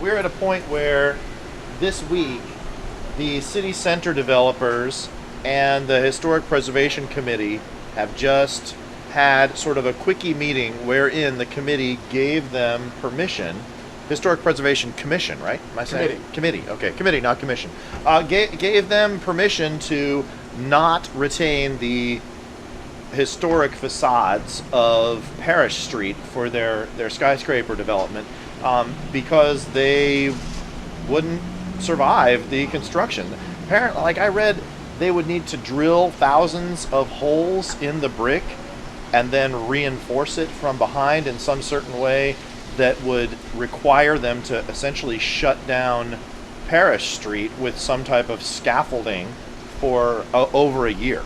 we're at a point where this week the city center developers and the Historic Preservation Committee have just had sort of a quickie meeting wherein the committee gave them permission. Historic Preservation Commission, right? Am I saying committee? Okay, committee, not commission. Gave them permission to not retain the historic facades of Parish Street for their skyscraper development because they wouldn't survive the construction. Apparently, like I read, they would need to drill thousands of holes in the brick and then reinforce it from behind in some certain way that would require them to essentially shut down Parish Street with some type of scaffolding for over a year.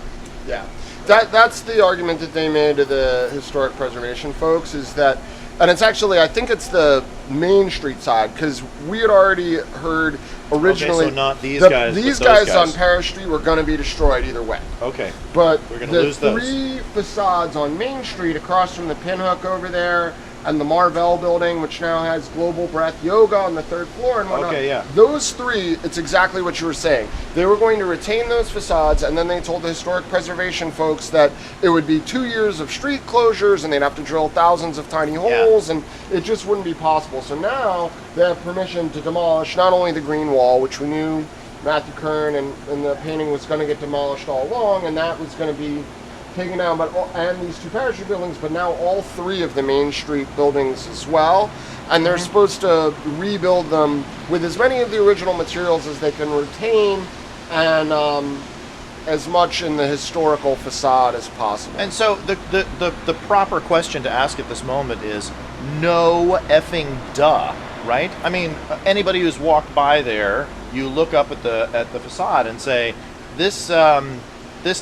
Yeah. That's the argument that they made to the historic preservation folks, is that, and it's actually, I think it's the Main Street side, because we had already heard originally, okay, so not these guys, these but those guys on Parish Street were going to be destroyed either way. Okay. But we're going to the lose those. three facades on Main Street across from the Pinhook over there, and the Marvell building, which now has Global Breath Yoga on the third floor and whatnot. Okay, yeah. Those three, it's exactly what you were saying. They were going to retain those facades, and then they told the historic preservation folks that it would be 2 years of street closures, and they'd have to drill thousands of tiny holes, and it just wouldn't be possible. So now they have permission to demolish not only the green wall, which we knew Matthew Kern and the painting was going to get demolished all along, and that was going to be taken down, and these two Parish Street buildings, but now all three of the Main Street buildings as well. And they're supposed to rebuild them with as many of the original materials as they can retain, and as much in the historical facade as possible. And so the proper question to ask at this moment is no effing duh, right? I mean, anybody who's walked by there, you look up at the facade and say, this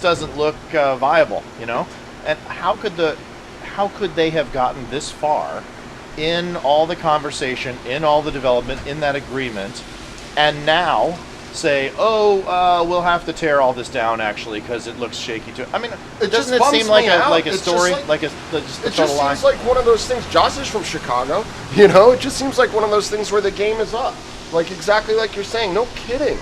doesn't look viable, you know? And how could they have gotten this far in all the conversation, in all the development, in that agreement, and now say, we'll have to tear all this down actually because it looks shaky too. I mean, doesn't it seem like a story, just it just seems like one of those things. Josh is from Chicago, you know. It just seems like one of those things where the game is up, like exactly like you're saying. No kidding.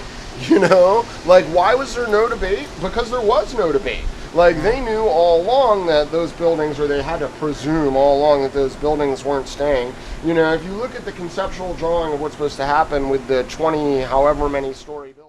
You know, like, why was there no debate? Because there was no debate. Like, they knew all along that those buildings, or they had to presume all along that those buildings weren't staying. You know, if you look at the conceptual drawing of what's supposed to happen with the 20 however many story buildings,